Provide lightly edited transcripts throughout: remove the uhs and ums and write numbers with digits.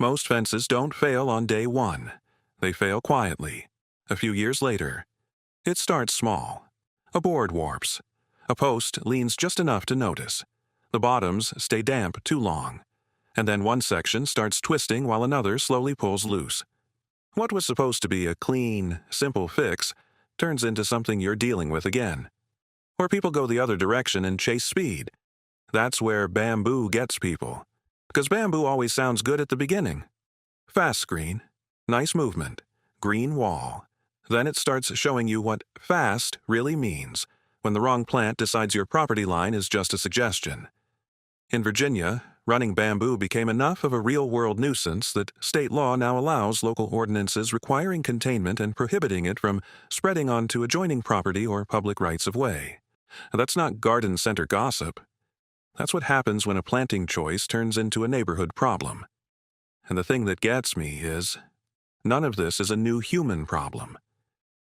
Most fences don't fail on day one. They fail quietly. A few years later. It starts small. A board warps. A post leans just enough to notice. The bottoms stay damp too long. And then one section starts twisting while another slowly pulls loose. What was supposed to be a clean, simple fix turns into something you're dealing with again. Or people go the other direction and chase speed. That's where bamboo gets people. Because bamboo always sounds good at the beginning. Fast screen, nice movement, green wall. Then it starts showing you what fast really means when the wrong plant decides your property line is just a suggestion. In Virginia, running bamboo became enough of a real-world nuisance that state law now allows local ordinances requiring containment and prohibiting it from spreading onto adjoining property or public rights-of-way. That's not garden center gossip. That's what happens when a planting choice turns into a neighborhood problem. And the thing that gets me is, none of this is a new human problem.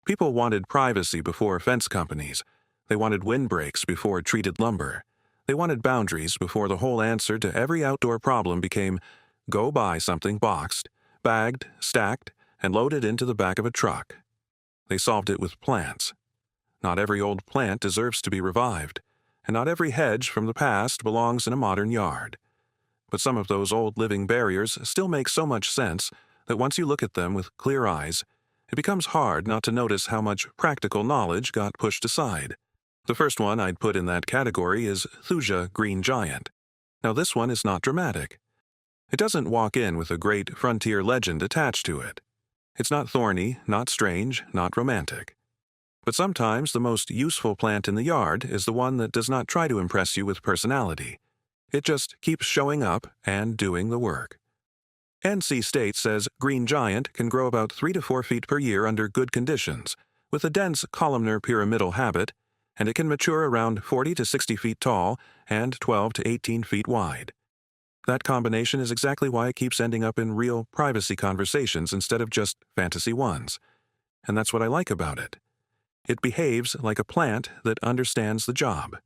People wanted privacy before fence companies. They wanted windbreaks before treated lumber. They wanted boundaries before the whole answer to every outdoor problem became, go buy something boxed, bagged, stacked, and loaded into the back of a truck. They solved it with plants. Not every old plant deserves to be revived, and not every hedge from the past belongs in a modern yard. But some of those old living barriers still make so much sense that once you look at them with clear eyes, it becomes hard not to notice how much practical knowledge got pushed aside. The first one I'd put in that category is Thuja Green Giant. Now this one is not dramatic. It doesn't walk in with a great frontier legend attached to it. It's not thorny, not strange, not romantic. But sometimes the most useful plant in the yard is the one that does not try to impress you with personality. It just keeps showing up and doing the work. NC State says Green Giant can grow about 3 to 4 feet per year under good conditions, with a dense columnar pyramidal habit, and it can mature around 40 to 60 feet tall and 12 to 18 feet wide. That combination is exactly why it keeps ending up in real privacy conversations instead of just fantasy ones. And that's what I like about it. It behaves like a plant that understands the job.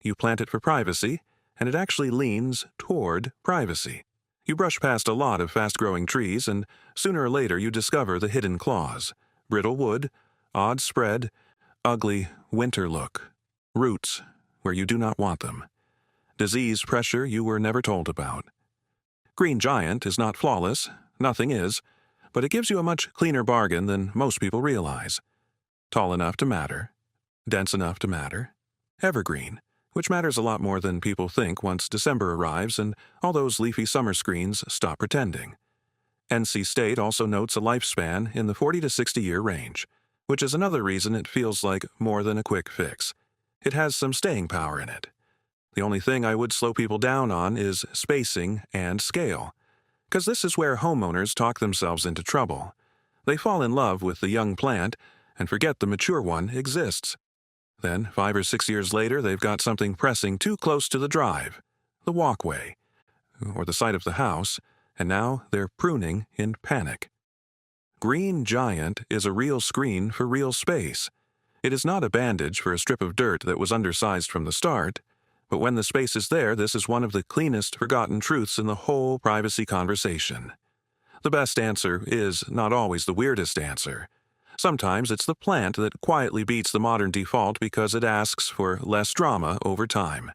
You plant it for privacy, and it actually leans toward privacy. You brush past a lot of fast-growing trees, and sooner or later you discover the hidden claws. Brittle wood, odd spread, ugly winter look. Roots where you do not want them. Disease pressure you were never told about. Green Giant is not flawless, nothing is, but it gives you a much cleaner bargain than most people realize. Tall enough to matter, dense enough to matter, evergreen, which matters a lot more than people think once December arrives and all those leafy summer screens stop pretending. NC State also notes a lifespan in the 40 to 60 year range, which is another reason it feels like more than a quick fix. It has some staying power in it. The only thing I would slow people down on is spacing and scale, because this is where homeowners talk themselves into trouble. They fall in love with the young plant and forget the mature one exists. Then, 5 or 6 years later, they've got something pressing too close to the drive, the walkway, or the side of the house, and now they're pruning in panic. Green Giant is a real screen for real space. It is not a bandage for a strip of dirt that was undersized from the start, but when the space is there, this is one of the cleanest forgotten truths in the whole privacy conversation. The best answer is not always the weirdest answer. Sometimes it's the plant that quietly beats the modern default because it asks for less drama over time.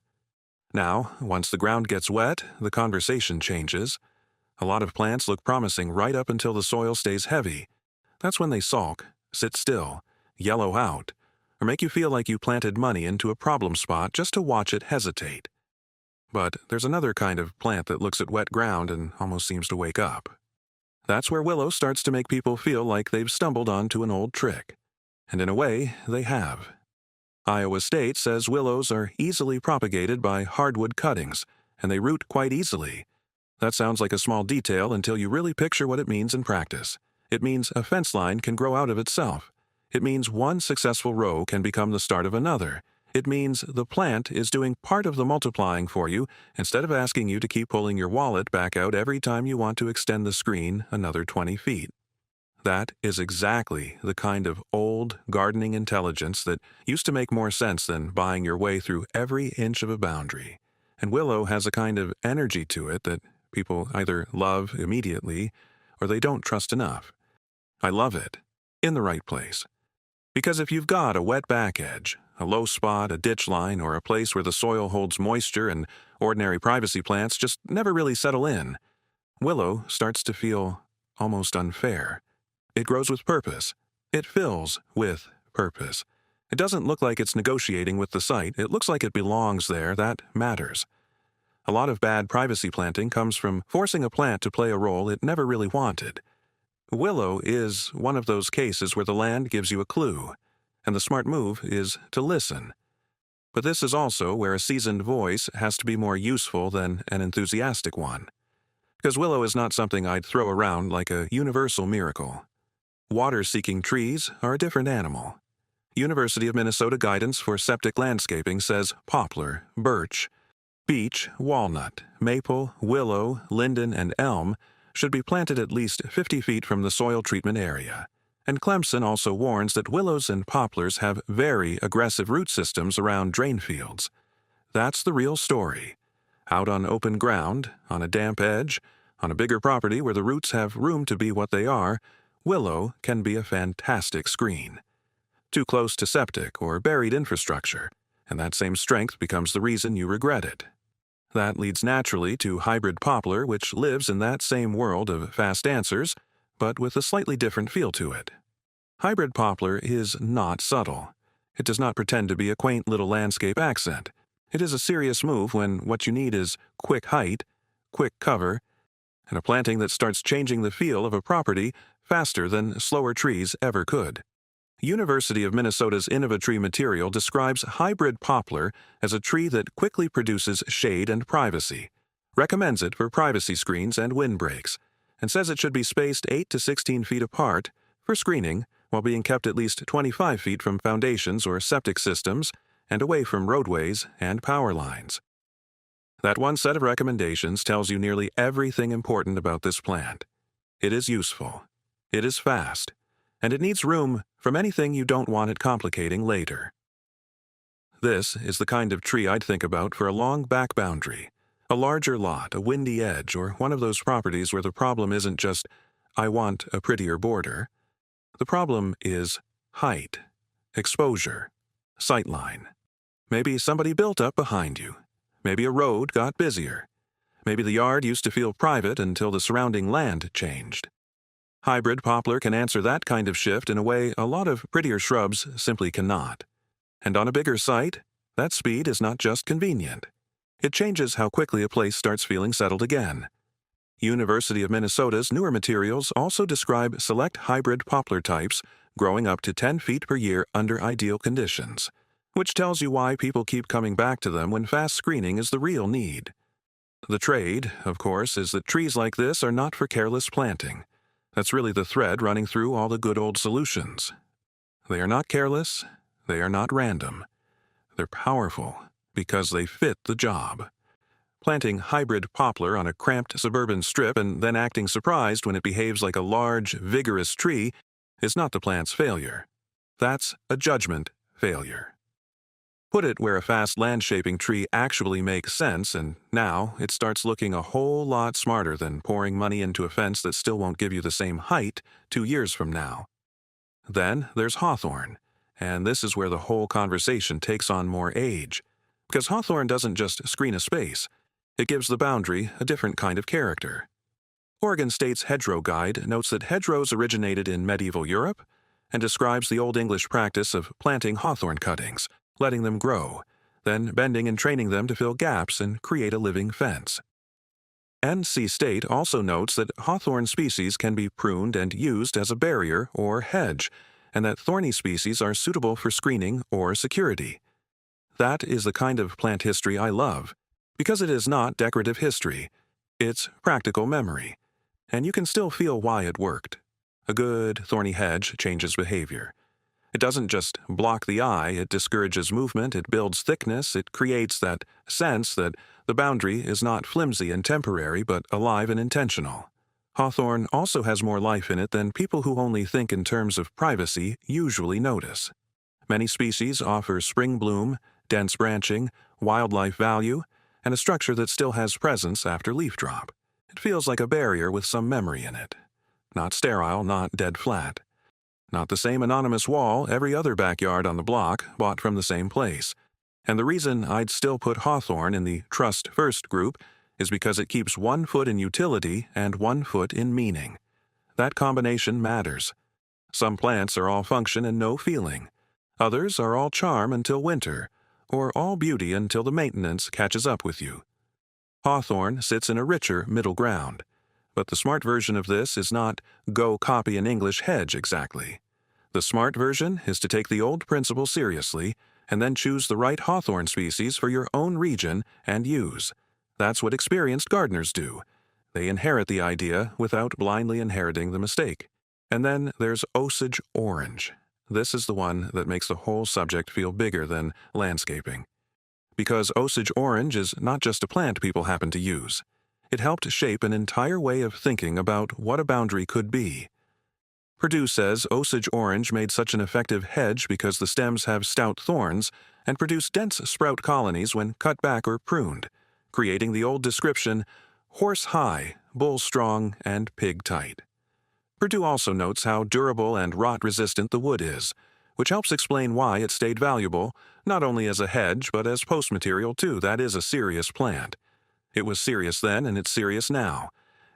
Now, once the ground gets wet, the conversation changes. A lot of plants look promising right up until the soil stays heavy. That's when they sulk, sit still, yellow out, or make you feel like you planted money into a problem spot just to watch it hesitate. But there's another kind of plant that looks at wet ground and almost seems to wake up. That's where willow starts to make people feel like they've stumbled onto an old trick. And in a way, they have. Iowa State says willows are easily propagated by hardwood cuttings, and they root quite easily. That sounds like a small detail until you really picture what it means in practice. It means a fence line can grow out of itself. It means one successful row can become the start of another. It means the plant is doing part of the multiplying for you instead of asking you to keep pulling your wallet back out every time you want to extend the screen another 20 feet. That is exactly the kind of old gardening intelligence that used to make more sense than buying your way through every inch of a boundary. And willow has a kind of energy to it that People either love immediately or they don't trust enough. I love it, in the right place. Because if you've got a wet back edge, a low spot, a ditch line, or a place where the soil holds moisture and ordinary privacy plants just never really settle in, willow starts to feel almost unfair. It grows with purpose. It fills with purpose. It doesn't look like it's negotiating with the site. It looks like it belongs there. That matters. A lot of bad privacy planting comes from forcing a plant to play a role it never really wanted. Willow is one of those cases where the land gives you a clue, and the smart move is to listen. But this is also where a seasoned voice has to be more useful than an enthusiastic one. Because willow is not something I'd throw around like a universal miracle. Water-seeking trees are a different animal. University of Minnesota guidance for septic landscaping says poplar, birch, beech, walnut, maple, willow, linden, and elm should be planted at least 50 feet from the soil treatment area. And Clemson also warns that willows and poplars have very aggressive root systems around drain fields. That's the real story. Out on open ground, on a damp edge, on a bigger property where the roots have room to be what they are, willow can be a fantastic screen. Too close to septic or buried infrastructure, and that same strength becomes the reason you regret it. That leads naturally to hybrid poplar, which lives in that same world of fast answers, but with a slightly different feel to it. Hybrid poplar is not subtle. It does not pretend to be a quaint little landscape accent. It is a serious move when what you need is quick height, quick cover, and a planting that starts changing the feel of a property faster than slower trees ever could. University of Minnesota's Innovatree material describes hybrid poplar as a tree that quickly produces shade and privacy, recommends it for privacy screens and windbreaks, and says it should be spaced 8 to 16 feet apart for screening while being kept at least 25 feet from foundations or septic systems and away from roadways and power lines. That one set of recommendations tells you nearly everything important about this plant. It is useful, it is fast, and it needs room from anything you don't want it complicating later. This is the kind of tree I'd think about for a long back boundary, a larger lot, a windy edge, or one of those properties where the problem isn't just, I want a prettier border. The problem is height, exposure, sightline. Maybe somebody built up behind you. Maybe a road got busier. Maybe the yard used to feel private until the surrounding land changed. Hybrid poplar can answer that kind of shift in a way a lot of prettier shrubs simply cannot. And on a bigger site, that speed is not just convenient. It changes how quickly a place starts feeling settled again. University of Minnesota's newer materials also describe select hybrid poplar types growing up to 10 feet per year under ideal conditions, which tells you why people keep coming back to them when fast screening is the real need. The trade, of course, is that trees like this are not for careless planting. That's really the thread running through all the good old solutions. They are not careless, they are not random. They're powerful because they fit the job. Planting hybrid poplar on a cramped suburban strip and then acting surprised when it behaves like a large, vigorous tree is not the plant's failure. That's a judgment failure. Put it where a fast land-shaping tree actually makes sense, and now it starts looking a whole lot smarter than pouring money into a fence that still won't give you the same height 2 years from now. Then there's hawthorn, and this is where the whole conversation takes on more age. Because hawthorn doesn't just screen a space, it gives the boundary a different kind of character. Oregon State's Hedgerow Guide notes that hedgerows originated in medieval Europe and describes the Old English practice of planting hawthorn cuttings, letting them grow, then bending and training them to fill gaps and create a living fence. NC State also notes that hawthorn species can be pruned and used as a barrier or hedge, and that thorny species are suitable for screening or security. That is the kind of plant history I love, because it is not decorative history, it's practical memory, and you can still feel why it worked. A good, thorny hedge changes behavior. It doesn't just block the eye, it discourages movement, it builds thickness, it creates that sense that the boundary is not flimsy and temporary, but alive and intentional. Hawthorn also has more life in it than people who only think in terms of privacy usually notice. Many species offer spring bloom, dense branching, wildlife value, and a structure that still has presence after leaf drop. It feels like a barrier with some memory in it. Not sterile, not dead flat. Not the same anonymous wall every other backyard on the block bought from the same place. And the reason I'd still put hawthorn in the trust first group is because it keeps 1 foot in utility and 1 foot in meaning. That combination matters. Some plants are all function and no feeling. Others are all charm until winter, or all beauty until the maintenance catches up with you. Hawthorn sits in a richer middle ground. But the smart version of this is not go copy an English hedge exactly. The smart version is to take the old principle seriously and then choose the right hawthorn species for your own region and use. That's what experienced gardeners do. They inherit the idea without blindly inheriting the mistake. And then there's Osage orange. This is the one that makes the whole subject feel bigger than landscaping. Because Osage orange is not just a plant people happen to use. It helped shape an entire way of thinking about what a boundary could be. Purdue says Osage orange made such an effective hedge because the stems have stout thorns and produce dense sprout colonies when cut back or pruned, creating the old description, horse high, bull strong, and pig tight. Purdue also notes how durable and rot-resistant the wood is, which helps explain why it stayed valuable, not only as a hedge but as post material too. That is a serious plant. It was serious then and it's serious now,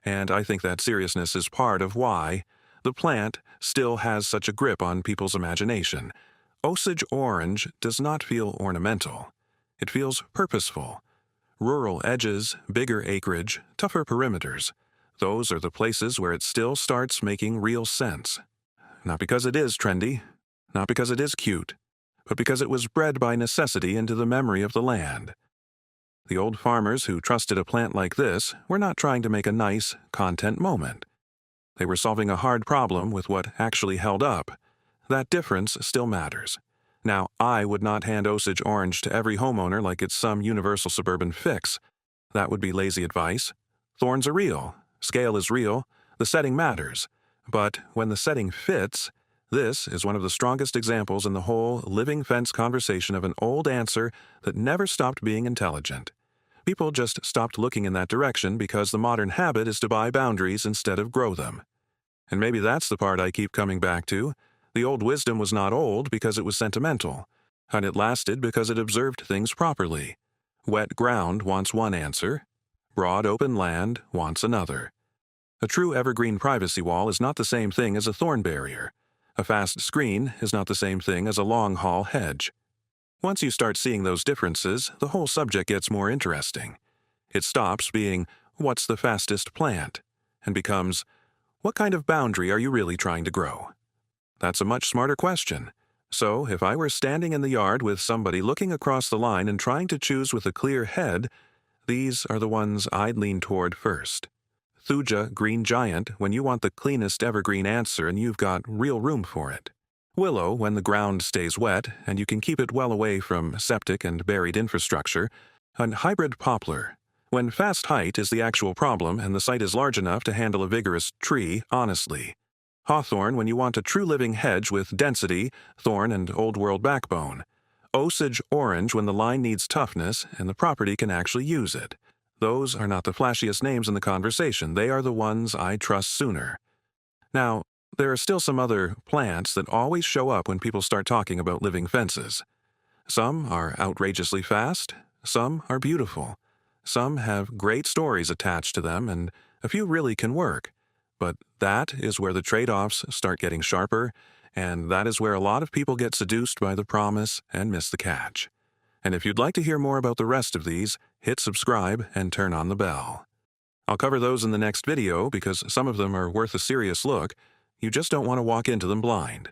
and I think that seriousness is part of why the plant still has such a grip on people's imagination. Osage orange does not feel ornamental. It feels purposeful. Rural edges, bigger acreage, tougher perimeters. Those are the places where it still starts making real sense. Not because it is trendy, not because it is cute, but because it was bred by necessity into the memory of the land. The old farmers who trusted a plant like this were not trying to make a nice, content moment. They were solving a hard problem with what actually held up. That difference still matters. Now, I would not hand Osage orange to every homeowner like it's some universal suburban fix. That would be lazy advice. Thorns are real. Scale is real. The setting matters. But when the setting fits, this is one of the strongest examples in the whole living fence conversation of an old answer that never stopped being intelligent. People just stopped looking in that direction because the modern habit is to buy boundaries instead of grow them. And maybe that's the part I keep coming back to. The old wisdom was not old because it was sentimental, and it lasted because it observed things properly. Wet ground wants one answer. Broad open land wants another. A true evergreen privacy wall is not the same thing as a thorn barrier. A fast screen is not the same thing as a long-haul hedge. Once you start seeing those differences, the whole subject gets more interesting. It stops being, what's the fastest plant? And becomes, what kind of boundary are you really trying to grow? That's a much smarter question. So, if I were standing in the yard with somebody looking across the line and trying to choose with a clear head, these are the ones I'd lean toward first. Thuja green giant when you want the cleanest evergreen answer and you've got real room for it. Willow when the ground stays wet and you can keep it well away from septic and buried infrastructure. And hybrid poplar when fast height is the actual problem and the site is large enough to handle a vigorous tree honestly. Hawthorn when you want a true living hedge with density, thorn, and old world backbone. Osage orange when the line needs toughness and the property can actually use it. Those are not the flashiest names in the conversation. They are the ones I trust sooner. Now, there are still some other plants that always show up when people start talking about living fences. Some are outrageously fast, some are beautiful. Some have great stories attached to them, and a few really can work. But that is where the trade-offs start getting sharper, and that is where a lot of people get seduced by the promise and miss the catch. And if you'd like to hear more about the rest of these, hit subscribe and turn on the bell. I'll cover those in the next video because some of them are worth a serious look. You just don't want to walk into them blind.